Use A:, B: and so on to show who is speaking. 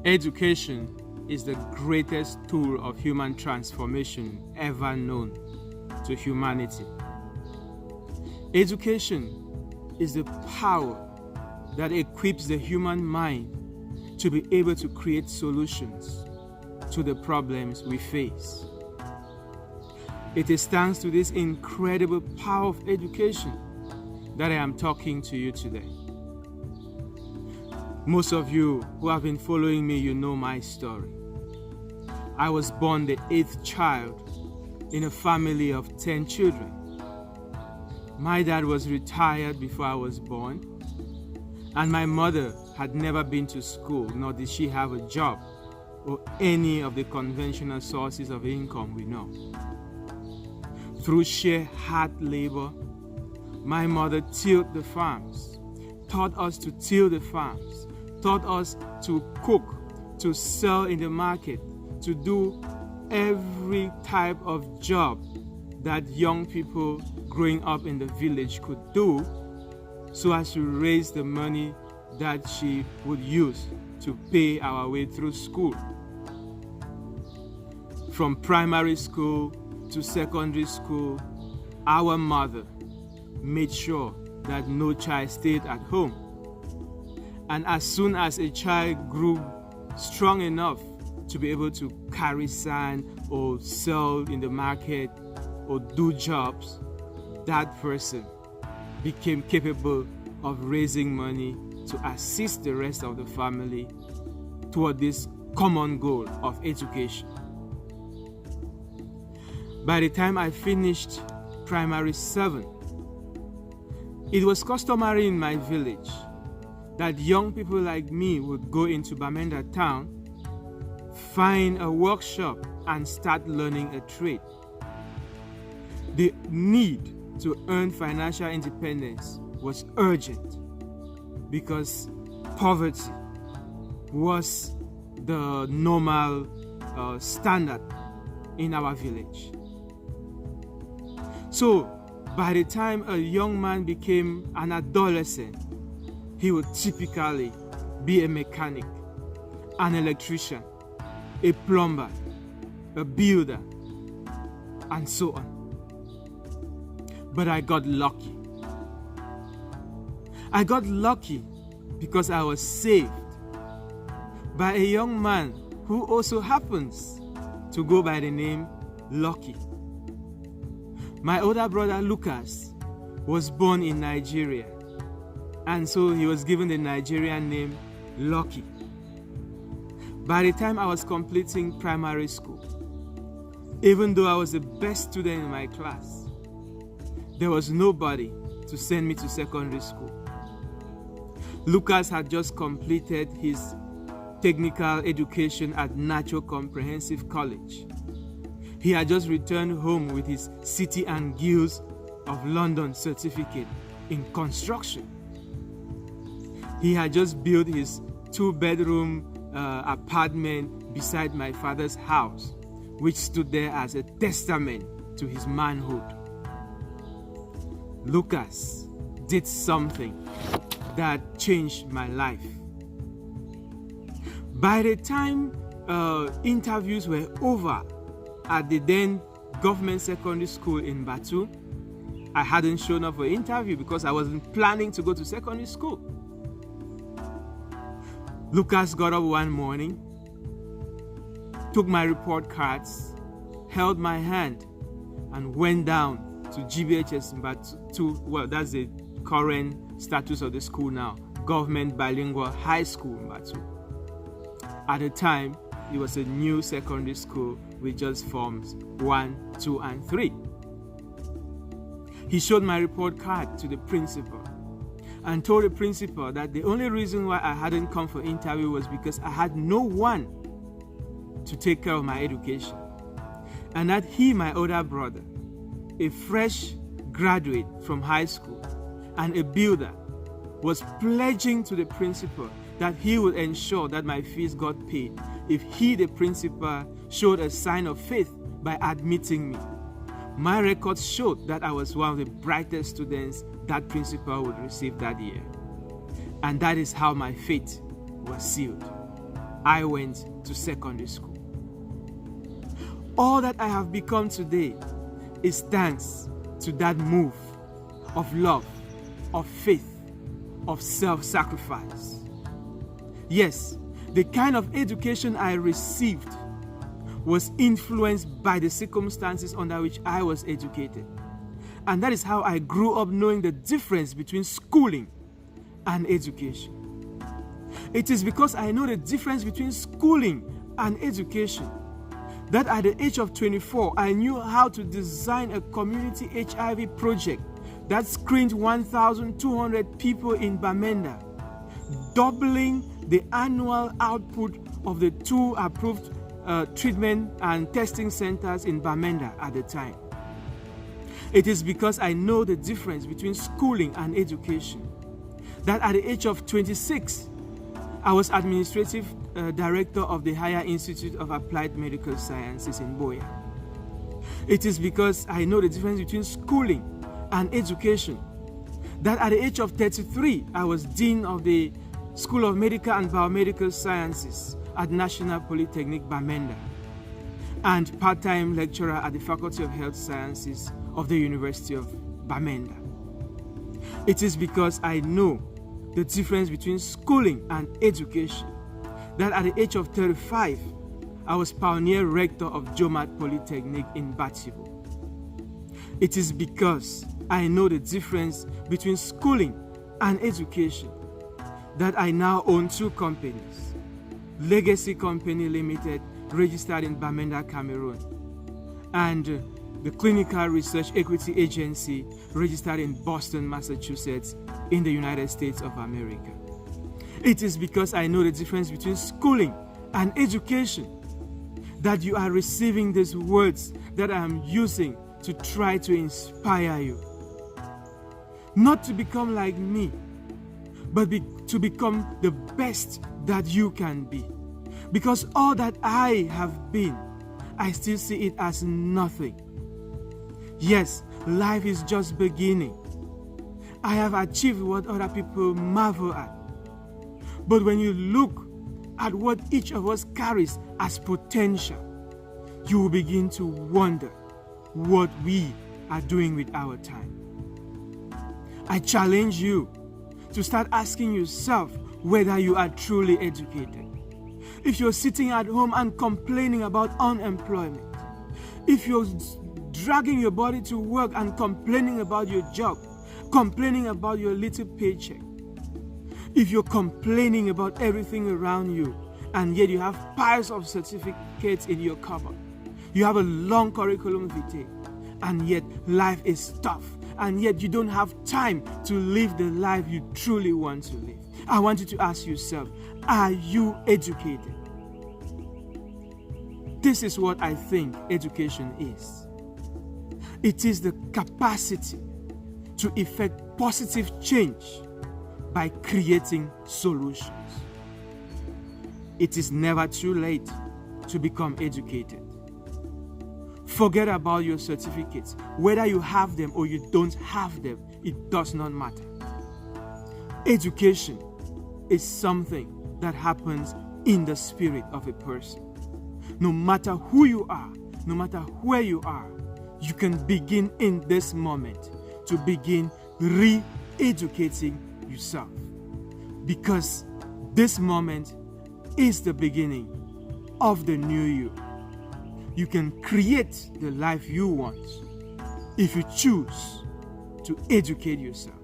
A: Education is the greatest tool of human transformation ever known to humanity. Education is the power that equips the human mind to be able to create solutions to the problems we face. It is thanks to this incredible power of education that I am talking to you today. Most of you who have been following me, you know my story. I was born the 8th child in a family of 10 children. My dad was retired before I was born, and my mother had never been to school, nor did she have a job or any of the conventional sources of income we know. Through sheer hard labor, my mother tilled the farms, taught us to till the farms, taught us to cook, to sell in the market, to do every type of job that young people growing up in the village could do, so as to raise the money that she would use to pay our way through school. From primary school to secondary school, our mother made sure that no child stayed at home. And as soon as a child grew strong enough to be able to carry sand or sell in the market or do jobs, that person became capable of raising money to assist the rest of the family toward this common goal of education. By the time I finished primary 7, it was customary in my village that young people like me would go into Bamenda town, find a workshop, and start learning a trade. The need to earn financial independence was urgent because poverty was the normal standard in our village. So, by the time a young man became an adolescent, he would typically be a mechanic, an electrician, a plumber, a builder, and so on. But I got lucky. I got lucky because I was saved by a young man who also happens to go by the name Lucky. My older brother Lucas was born in Nigeria, and so he was given the Nigerian name Lucky. By the time I was completing primary school, even though I was the best student in my class, there was nobody to send me to secondary school. Lucas had just completed his technical education at Natural Comprehensive College. He had just returned home with his City and Guilds of London certificate in construction. He had just built his 2-bedroom apartment beside my father's house, which stood there as a testament to his manhood. Lucas did something that changed my life. By the time interviews were over at the then government secondary school in Batu, I hadn't shown up for interview because I wasn't planning to go to secondary school. Lucas got up one morning, took my report cards, held my hand, and went down to GBHS in Batu. Well, that's the current status of the school now, Government Bilingual High School in Batu. At the time, it was a new secondary school with just forms 1, 2, and 3. He showed my report card to the principal and told the principal that the only reason why I hadn't come for interview was because I had no one to take care of my education, and that he, my older brother, a fresh graduate from high school and a builder, was pledging to the principal that he would ensure that my fees got paid if he, the principal, showed a sign of faith by admitting me. My records showed that I was one of the brightest students that principal would receive that year. And that is how my fate was sealed. I went to secondary school. All that I have become today is thanks to that move of love, of faith, of self-sacrifice. Yes, the kind of education I received was influenced by the circumstances under which I was educated. And that is how I grew up knowing the difference between schooling and education. It is because I know the difference between schooling and education that at the age of 24, I knew how to design a community HIV project that screened 1,200 people in Bamenda, doubling the annual output of the 2 approved treatment and testing centers in Bamenda at the time. It is because I know the difference between schooling and education that at the age of 26, I was administrative director of the Higher Institute of Applied Medical Sciences in Boya. It is because I know the difference between schooling and education that at the age of 33, I was dean of the School of Medical and Biomedical Sciences at National Polytechnic Bamenda and part-time lecturer at the Faculty of Health Sciences of the University of Bamenda. It is because I know the difference between schooling and education that at the age of 35, I was pioneer rector of Jomat Polytechnic in Batibo. It is because I know the difference between schooling and education that I now own 2 companies, Legacy Company Limited, registered in Bamenda, Cameroon, and the Clinical Research Equity Agency, registered in Boston, Massachusetts, in the United States of America. It is because I know the difference between schooling and education that you are receiving these words that I am using to try to inspire you. Not to become like me, but to become the best that you can be. Because all that I have been, I still see it as nothing. Yes, life is just beginning. I have achieved what other people marvel at. But when you look at what each of us carries as potential, you will begin to wonder what we are doing with our time. I challenge you to start asking yourself whether you are truly educated. If you're sitting at home and complaining about unemployment, if you're dragging your body to work and complaining about your job, complaining about your little paycheck, if you're complaining about everything around you and yet you have piles of certificates in your cupboard, you have a long curriculum vitae, and yet life is tough, and yet you don't have time to live the life you truly want to live, I want you to ask yourself, are you educated? This is what I think education is. It is the capacity to effect positive change by creating solutions. It is never too late to become educated. Forget about your certificates. Whether you have them or you don't have them, it does not matter. Education is something that happens in the spirit of a person. No matter who you are, no matter where you are, you can begin in this moment to begin re-educating yourself. Because this moment is the beginning of the new you. You can create the life you want if you choose to educate yourself.